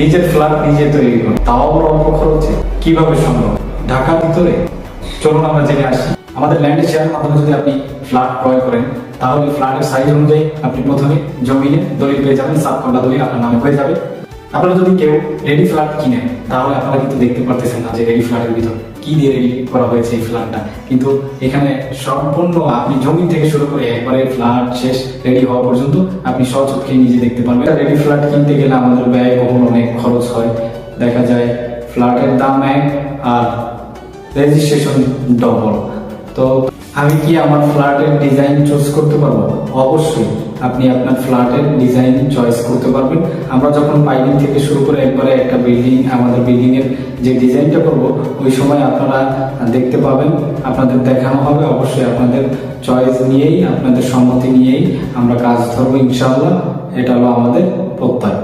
নিজের ফ্ল্যাট নিজে তৈরি করুন, তাও অল্প খরচে। কিভাবে সম্ভব? ঢাকার ভিতরে। চলুন আমরা জেনে আসি। আমাদের ল্যান্ডের শেয়ারের মাধ্যমে যদি আপনি ফ্ল্যাট ক্রয় করেন, তাহলে ফ্ল্যাটের সাইজ অনুযায়ী আপনি প্রথমে জমিনে দলিল পেয়ে যাবেন, সাবকন্যা দলিল আপনার নামে হয়ে যাবে। আপনারা যদি কেউ রেডি ফ্ল্যাট কিনেন, তাহলে আপনারা কিন্তু দেখতে পারতেছেন না যে রেডি ফ্ল্যাটের ভিতর কি দিয়ে রেডি করা হয়েছে এই ফ্ল্যাটটা। কিন্তু এখানে সম্পূর্ণ আপনি জমি থেকে শুরু করে একবারে ফ্ল্যাট শেষ রেডি হওয়া পর্যন্ত আপনি স্বচক্ষে নিজে দেখতে পারবেন। রেডি ফ্ল্যাট কিনতে গেলে আমাদের ব্যয়বহুল অনেক খরচ হয়। দেখা যায় ফ্ল্যাটের দাম এক আর রেজিস্ট্রেশন ডবল। তো আমি কি আমার ফ্ল্যাটের ডিজাইন চুজ করতে পারবো? অবশ্যই আপনি আপনার ফ্ল্যাটের ডিজাইন চয়েস করতে পারবেন। আমরা যখন পাইলিং থেকে শুরু করে একবারে একটা বিল্ডিং, আমাদের বিল্ডিং এর যে ডিজাইনটা করব, ওই সময় আপনারা দেখতে পাবেন, আপনাদের দেখানো হবে। অবশ্যই আপনাদের চয়েস নিয়েই, আপনাদের সম্মতি নিয়েই আমরা কাজ ধরবো ইনশাআল্লাহ। এটা হলো আমাদের প্রত্যয়।